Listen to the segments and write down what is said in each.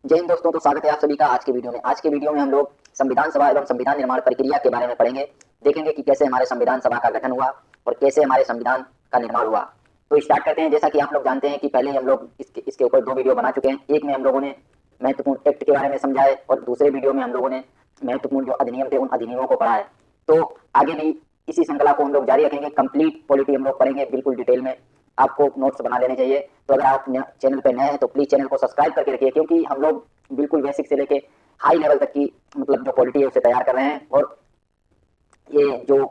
जय हिंद दोस्तों। तो स्वागत है आप सभी का आज के वीडियो में। आज के वीडियो में हम लोग संविधान सभा एवं संविधान निर्माण प्रक्रिया के बारे में पढ़ेंगे। देखेंगे कि कैसे हमारे संविधान सभा का गठन हुआ और कैसे हमारे संविधान का निर्माण हुआ। तो स्टार्ट करते हैं। जैसा कि आप लोग जानते हैं कि पहले हम लोग इसके ऊपर 2 वीडियो बना चुके हैं। एक में हम लोगों ने महत्वपूर्ण एक्ट के बारे में समझा है और दूसरे वीडियो में हम लोगों ने महत्वपूर्ण जो अधिनियम थे उन अधिनियमों को पढ़ा है। तो आगे भी इसी श्रृंखला को हम लोग जारी रखेंगे। कंप्लीट पॉलिटी हम लोग पढ़ेंगे बिल्कुल डिटेल में। आपको नोट्स बना लेने चाहिए। तो अगर आप चैनल पे नए हैं तो प्लीज चैनल को सब्सक्राइब करके रखिए, क्योंकि हम लोग बिल्कुल बेसिक से लेके हाई लेवल तक की मतलब जो पॉलिटी है उसे तैयार कर रहे हैं। और ये जो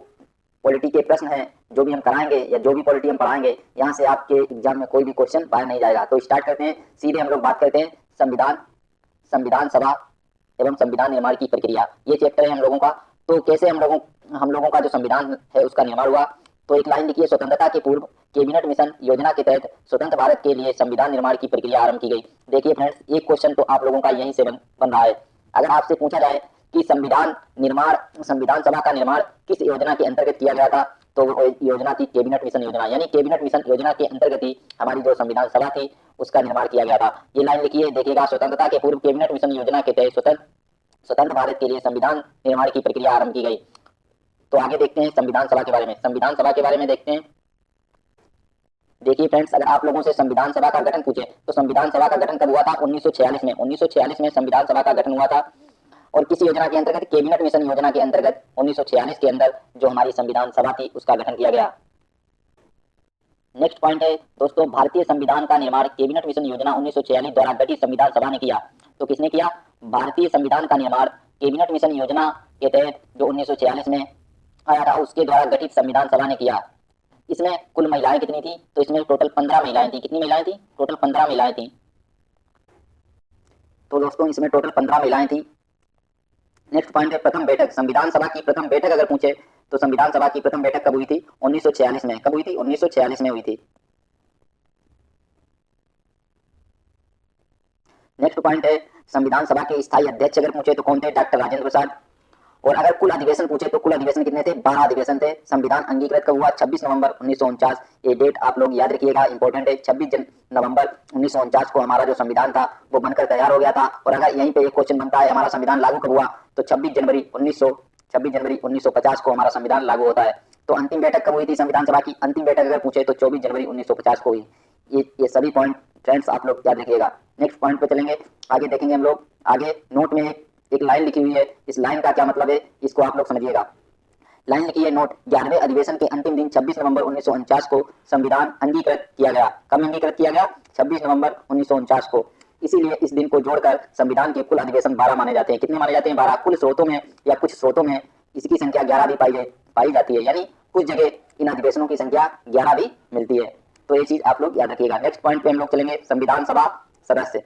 पॉलिटी के प्रश्न हैं जो भी हम कराएंगे या जो भी पॉलिटी हम पढ़ाएंगे, यहाँ से आपके एग्जाम में कोई भी क्वेश्चन बाहर नहीं जाएगा। तो स्टार्ट करते हैं। सीधे हम लोग बात करते हैं संविधान सभा एवं संविधान निर्माण की प्रक्रिया। ये चैप्टर है हम लोगों का। तो कैसे हम लोगों का जो संविधान है उसका निर्माण हुआ। तो एक लाइन लिखिए, स्वतंत्रता के पूर्व कैबिनेट मिशन योजना के तहत स्वतंत्र भारत के लिए संविधान निर्माण की प्रक्रिया आरंभ की गई। देखिए फ्रेंड्स, एक क्वेश्चन तो आप लोगों का यहीं से बन रहा है। अगर आपसे पूछा जाए कि संविधान सभा का निर्माण किस योजना के अंतर्गत किया गया था, तो वो योजना थी कैबिनेट मिशन योजना। यानी कैबिनेट मिशन योजना के अंतर्गत ही हमारी जो संविधान सभा थी उसका निर्माण किया गया था। ये लाइन लिखिए, देखिएगा, स्वतंत्रता के पूर्व कैबिनेट मिशन योजना के तहत स्वतंत्र भारत के लिए संविधान निर्माण की प्रक्रिया आरंभ की गई। तो आगे देखते हैं संविधान सभा के बारे में। संविधान सभा के बारे में देखते हैं। देखिए फ्रेंड्स, अगर आप लोगों से संविधान सभा का गठन पूछे तो संविधान सभा का गठन कब हुआ था? 1946 में। 1946 में संविधान सभा का गठन हुआ था। और किस योजना के अंतर्गत? कैबिनेट मिशन योजना के अंतर्गत 1946 के अंदर जो हमारी संविधान सभा थी उसका गठन किया गया। नेक्स्ट पॉइंट है दोस्तों, भारतीय संविधान का निर्माण कैबिनेट मिशन योजना 1946 द्वारा गठित संविधान सभा ने किया। तो किसने किया? भारतीय संविधान का निर्माण कैबिनेट मिशन योजना के तहत जो 1946 में आया था उसके द्वारा गठित संविधान सभा ने किया। इसमें कुल महिलाएं कितनी थी? तो इसमें टोटल 15 महिलाएं थी। कितनी महिलाएं थी? टोटल 15 महिलाएं थी। तो दोस्तों इसमें टोटल 15 महिलाएं थी। नेक्स्ट पॉइंट है प्रथम बैठक। संविधान सभा की प्रथम बैठक अगर पूछे तो संविधान सभा की प्रथम बैठक कब हुई थी? 1946 में। कब हुई थी? 1946 में हुई थी। नेक्स्ट पॉइंट है संविधान सभा के स्थायी अध्यक्ष अगर पूछे तो कौन थे? डॉक्टर राजेंद्र प्रसाद। और अगर कुल अधिवेशन पूछे तो कुल अधिवेशन कितने थे? 12 अधिवेशन थे। संविधान अंगीकृत कब हुआ? 26 नवंबर 1949। ये डेट आप लोग याद रखिएगा, इंपॉर्टेंट है। 26 नवंबर 1949 को हमारा जो संविधान था वो बनकर तैयार हो गया था। और अगर यहीं पे एक क्वेश्चन बनता है हमारा संविधान लागू कब हुआ, तो 26 जनवरी 1950 को हमारा संविधान लागू होता है। तो अंतिम बैठक कब हुई थी संविधान सभा की? अंतिम बैठक अगर पूछे तो 24 जनवरी 1950 को हुई। ये सभी पॉइंट फ्रेंड्स आप लोग याद रखिएगा। नेक्स्ट पॉइंट पे चलेंगे, आगे देखेंगे हम लोग। आगे नोट में एक लाइन लिखी हुई है। इस लाइन का क्या मतलब है इसको आप लोग समझिएगा। लाइन लिखी है, नोट, 11वें अधिवेशन के अंतिम दिन 26 नवंबर 1949 को संविधान अंगीकृत किया गया। कब अंगीकृत किया गया? 26 नवंबर 1949 को। इसीलिए इस दिन को जोड़कर संविधान के कुल अधिवेशन 12 माने जाते हैं। कितने माने जाते हैं? 12। कुल स्रोतों में या कुछ स्रोतों में इसकी संख्या 11 भी पाई जाती है। यानी कुछ जगह इन अधिवेशनों की संख्या 11 भी मिलती है। तो ये चीज आप लोग याद रखिएगा। नेक्स्ट पॉइंट पे हम लोग चलेंगे, संविधान सभा सदस्य।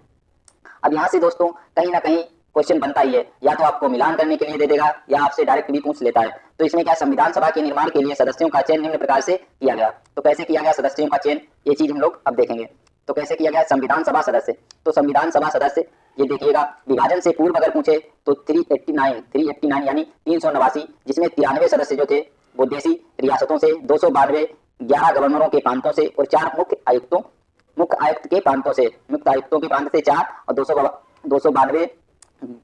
अब यहाँ से दोस्तों कहीं ना कहीं क्वेश्चन बनता ही है, या तो आपको मिलान करने के लिए दे देगा या आपसे डायरेक्ट भी पूछ लेता है। तो इसमें क्या, संविधान सभा के निर्माण के लिए सदस्यों का चयन निम्न प्रकार से किया गया। तो कैसे किया गया सदस्यों का चयन, ये चीज हम लोग अब देखेंगे। तो कैसे किया गया संविधान सभा सदस्य? तो संविधान सभा सदस्य ये देखिएगा, विभाजन से पूर्व अगर पूछे तो 389 यानी 389, जिसमें 93 सदस्य जो थे वो देशी रियासतों से, 292 11 गवर्नरों के प्रांतों से और 4 मुख्य आयुक्त के प्रांतों से, 4 और 292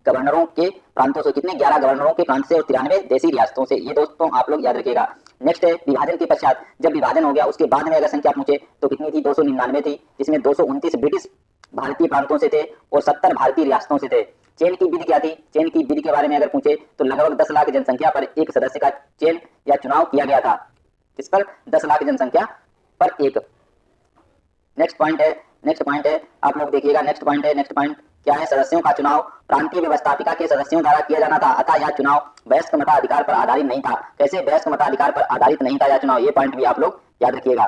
गवर्नरों के प्रांतों से। कितने? 11 गवर्नरों के प्रांत से और 93 देशी रियासतों से। ये दोस्तों आप लोग याद रखिएगा। नेक्स्ट है विभाजन के पश्चात, जब विभाजन हो गया उसके बाद में अगर संख्या पूछे तो कितनी थी? 299 थी, जिसमें 229 ब्रिटिश भारतीय प्रांतों से थे और 70 भारतीय रियासतों से थे। चयन की विधि क्या थी? चयन की विधि के बारे में अगर पूछे तो लगभग 10 लाख जनसंख्या पर एक सदस्य का चयन या चुनाव किया गया था। इस पर 10 लाख जनसंख्या पर एक। नेक्स्ट पॉइंट है आप लोग देखिएगा। नेक्स्ट पॉइंट क्या है? सदस्यों का चुनाव प्रांतीय व्यवस्थापिका के सदस्यों द्वारा किया जाना था, अतः यह चुनाव वयस्क मताधिकार पर आधारित नहीं था। कैसे वयस्क मताधिकार पर आधारित नहीं था यह चुनाव? ये पॉइंट भी आप लोग याद रखिएगा।